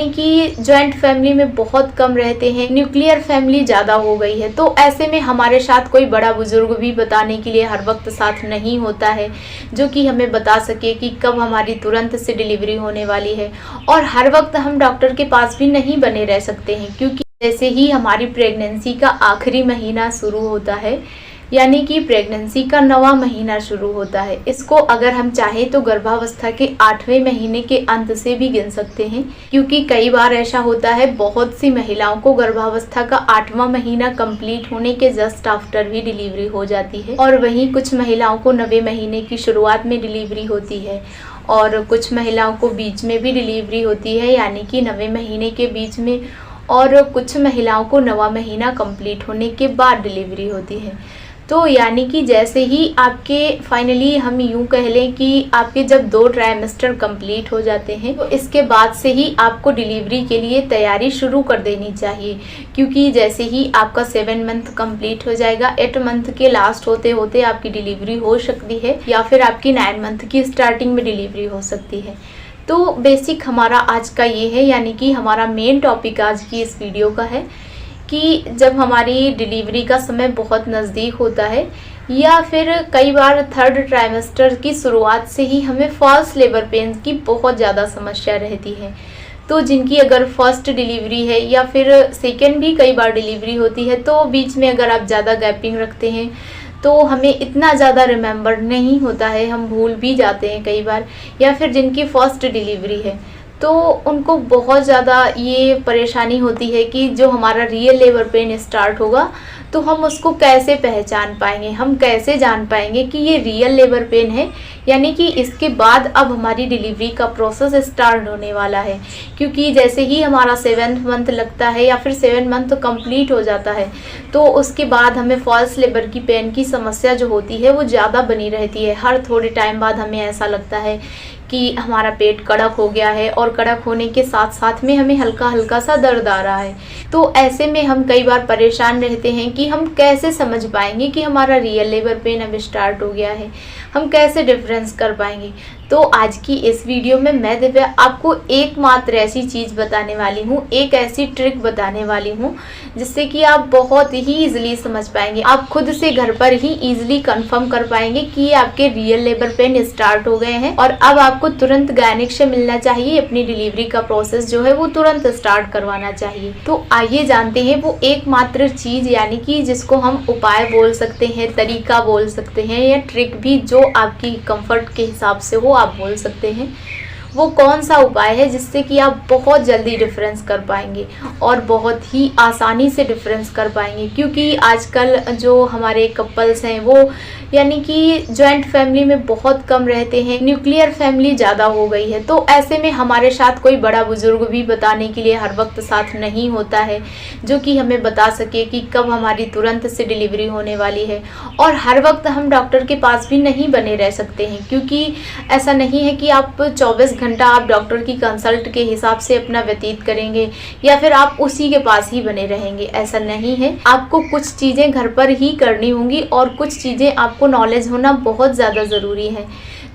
यानी कि joint family में बहुत कम रहते हैं, न्यूक्लियर फैमिली ज़्यादा हो गई है। तो ऐसे में हमारे साथ कोई बड़ा बुजुर्ग भी बताने के लिए हर वक्त साथ नहीं होता है, जो कि हमें बता सके कि कब हमारी तुरंत से डिलीवरी होने वाली है। और हर वक्त हम डॉक्टर के पास भी नहीं बने रह सकते हैं, क्योंकि जैसे ही हमारी प्रेगनेंसी का आखिरी महीना शुरू होता है, यानी कि प्रेगनेंसी का 9वां महीना शुरू होता है, इसको अगर हम चाहें तो गर्भावस्था के 8वें महीने के अंत से भी गिन सकते हैं। क्योंकि कई बार ऐसा होता है, बहुत सी महिलाओं को गर्भावस्था का 8वां महीना कंप्लीट होने के जस्ट आफ्टर भी डिलीवरी हो जाती है, और वहीं कुछ महिलाओं को 9वें महीने की शुरुआत में डिलीवरी होती है, और कुछ महिलाओं को बीच में भी डिलीवरी होती है, यानी कि 9वें महीने के बीच में, और कुछ महिलाओं को 9वां महीना कंप्लीट होने के बाद डिलीवरी होती है। तो यानी कि जैसे ही आपके फाइनली हम यूँ कह लें कि आपके जब 2 ट्राइमेस्टर कंप्लीट हो जाते हैं, तो इसके बाद से ही आपको डिलीवरी के लिए तैयारी शुरू कर देनी चाहिए। क्योंकि जैसे ही आपका 7 मंथ कंप्लीट हो जाएगा, 8 मंथ के लास्ट होते होते आपकी डिलीवरी हो सकती है, या फिर आपकी 9 मंथ की स्टार्टिंग में डिलीवरी हो सकती है। तो बेसिक हमारा आज का ये है, यानी कि हमारा मेन टॉपिक आज की इस वीडियो का है कि जब हमारी डिलीवरी का समय बहुत नज़दीक होता है, या फिर कई बार 3rd ट्राइमेस्टर की शुरुआत से ही हमें फॉल्स लेबर पेन की बहुत ज़्यादा समस्या रहती है। तो जिनकी अगर फर्स्ट डिलीवरी है या फिर सेकेंड भी कई बार डिलीवरी होती है, तो बीच में अगर आप ज़्यादा गैपिंग रखते हैं तो हमें इतना ज़्यादा रिमेंबर नहीं होता है, हम भूल भी जाते हैं कई बार। या फिर जिनकी फर्स्ट डिलीवरी है तो उनको बहुत ज़्यादा ये परेशानी होती है कि जो हमारा रियल लेबर पेन स्टार्ट होगा तो हम उसको कैसे पहचान पाएंगे, हम कैसे जान पाएंगे कि ये रियल लेबर पेन है, यानी कि इसके बाद अब हमारी डिलीवरी का प्रोसेस स्टार्ट होने वाला है। क्योंकि जैसे ही हमारा 7th मंथ लगता है या फिर 7 मंथ कंप्लीट हो जाता है, तो उसके बाद हमें फॉल्स लेबर की पेन की समस्या जो होती है वो ज़्यादा बनी रहती है। हर थोड़े टाइम बाद हमें ऐसा लगता है कि हमारा पेट कड़क हो गया है, और कड़क होने के साथ साथ में हमें हल्का हल्का सा दर्द आ रहा है। तो ऐसे में हम कई बार परेशान रहते हैं कि हम कैसे समझ पाएंगे कि हमारा रियल लेबर पेन अब स्टार्ट हो गया है, हम कैसे डिफरेंस कर पाएंगे। तो आज की इस वीडियो में मैं दिव्या आपको एकमात्र ऐसी चीज़ बताने वाली हूँ, एक ऐसी ट्रिक बताने वाली हूँ जिससे कि आप बहुत ही ईजिली समझ पाएंगे, आप खुद से घर पर ही ईजिली कंफर्म कर पाएंगे कि ये आपके रियल लेबर पेन स्टार्ट हो गए हैं, और अब आपको तुरंत गायनिक से मिलना चाहिए, अपनी डिलीवरी का प्रोसेस जो है वो तुरंत स्टार्ट करवाना चाहिए। तो आइए जानते हैं वो एकमात्र चीज़, यानी कि जिसको हम उपाय बोल सकते हैं, तरीका बोल सकते हैं, या ट्रिक भी जो आपकी कंफर्ट के हिसाब से हो आप बोल सकते हैं, वो कौन सा उपाय है जिससे कि आप बहुत जल्दी डिफरेंस कर पाएंगे और बहुत ही आसानी से डिफरेंस कर पाएंगे। क्योंकि आजकल जो हमारे कपल्स हैं वो यानी कि जॉइंट फैमिली में बहुत कम रहते हैं, न्यूक्लियर फैमिली ज़्यादा हो गई है। तो ऐसे में हमारे साथ कोई बड़ा बुजुर्ग भी बताने के लिए हर वक्त साथ नहीं होता है, जो कि हमें बता सके कि कब हमारी तुरंत से डिलीवरी होने वाली है। और हर वक्त हम डॉक्टर के पास भी नहीं बने रह सकते हैं, क्योंकि ऐसा नहीं है कि आप 24 घंटा आप डॉक्टर की कंसल्ट के हिसाब से अपना व्यतीत करेंगे या फिर आप उसी के पास ही बने रहेंगे, ऐसा नहीं है। आपको कुछ चीज़ें घर पर ही करनी होंगी और कुछ चीज़ें आपको नॉलेज होना बहुत ज़्यादा ज़रूरी है।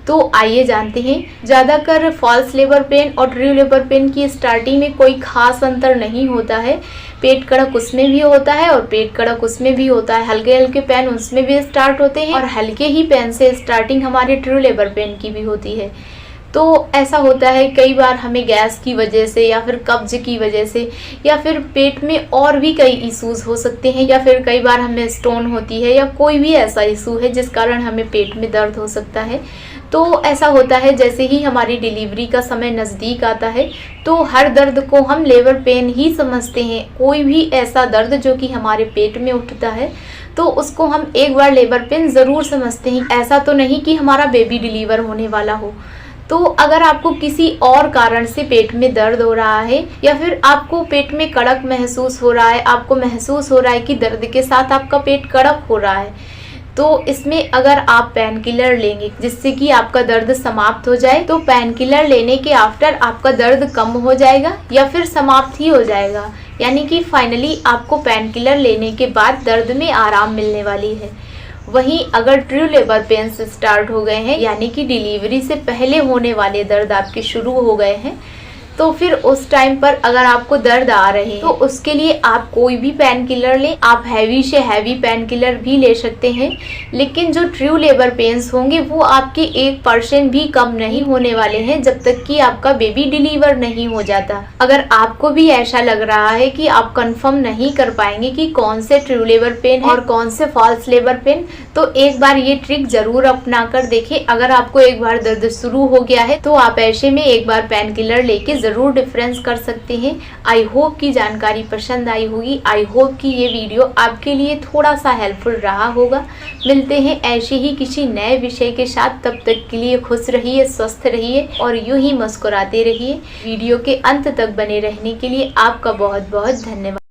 तो आइए जानते हैं। ज़्यादातर फॉल्स लेबर पेन और ट्रू लेबर पेन की स्टार्टिंग में कोई खास अंतर नहीं होता है, पेट कड़क उसमें भी होता है और पेट कड़क उसमें भी होता है, हल्के हल्के पेन उसमें भी स्टार्ट होते हैं और हल्के ही पेन से स्टार्टिंग हमारे ट्रू लेबर पेन की भी होती है। तो ऐसा होता है कई बार हमें गैस की वजह से या फिर कब्ज की वजह से या फिर पेट में और भी कई इश्यूज हो सकते हैं, या फिर कई बार हमें स्टोन होती है या कोई भी ऐसा इशू है जिस कारण हमें पेट में दर्द हो सकता है। तो ऐसा होता है जैसे ही हमारी डिलीवरी का समय नज़दीक आता है तो हर दर्द को हम लेबर पेन ही समझते हैं। कोई भी ऐसा दर्द जो कि हमारे पेट में उठता है तो उसको हम एक बार लेबर पेन ज़रूर समझते हैं। ऐसा तो नहीं कि हमारा बेबी डिलीवर होने वाला हो। तो अगर आपको किसी और कारण से पेट में दर्द हो रहा है या फिर आपको पेट में कड़क महसूस हो रहा है, आपको महसूस हो रहा है कि दर्द के साथ आपका पेट कड़क हो रहा है, तो इसमें अगर आप पेन किलर लेंगे जिससे कि आपका दर्द समाप्त हो जाए, तो पेन किलर लेने के आफ्टर आपका दर्द कम हो जाएगा या फिर समाप्त ही हो जाएगा। यानी कि फाइनली आपको पेन किलर लेने के बाद दर्द में आराम मिलने वाली है। वहीं अगर ट्रू लेबर पेन्स स्टार्ट हो गए हैं, यानी कि डिलीवरी से पहले होने वाले दर्द आपके शुरू हो गए हैं, तो फिर उस टाइम पर अगर आपको दर्द आ रहे हैं तो उसके लिए आप कोई भी पेन किलर लें। आप हैवी से हैवी पेन किलर भी ले सकते हैं, लेकिन जो ट्रू लेबर पेन्स होंगे वो आपके 1% भी कम नहीं होने वाले हैं जब तक कि आपका बेबी डिलीवर नहीं हो जाता। अगर आपको भी ऐसा लग रहा है कि आप कंफर्म नहीं कर पाएंगे कि कौन से ट्रू लेबर पेन और कौन से फॉल्स लेबर पेन, तो एक बार ये ट्रिक जरूर अपना कर देखें। अगर आपको एक बार दर्द शुरू हो गया है तो आप ऐसे में एक बार पेन किलर लेके जरूर डिफरेंस कर सकते हैं। आई होप की जानकारी पसंद आई होगी। आई होप कि ये वीडियो आपके लिए थोड़ा सा हेल्पफुल रहा होगा। मिलते हैं ऐसे ही किसी नए विषय के साथ। तब तक के लिए खुश रहिए, स्वस्थ रहिए और यूं ही मुस्कुराते रहिए। वीडियो के अंत तक बने रहने के लिए आपका बहुत बहुत धन्यवाद।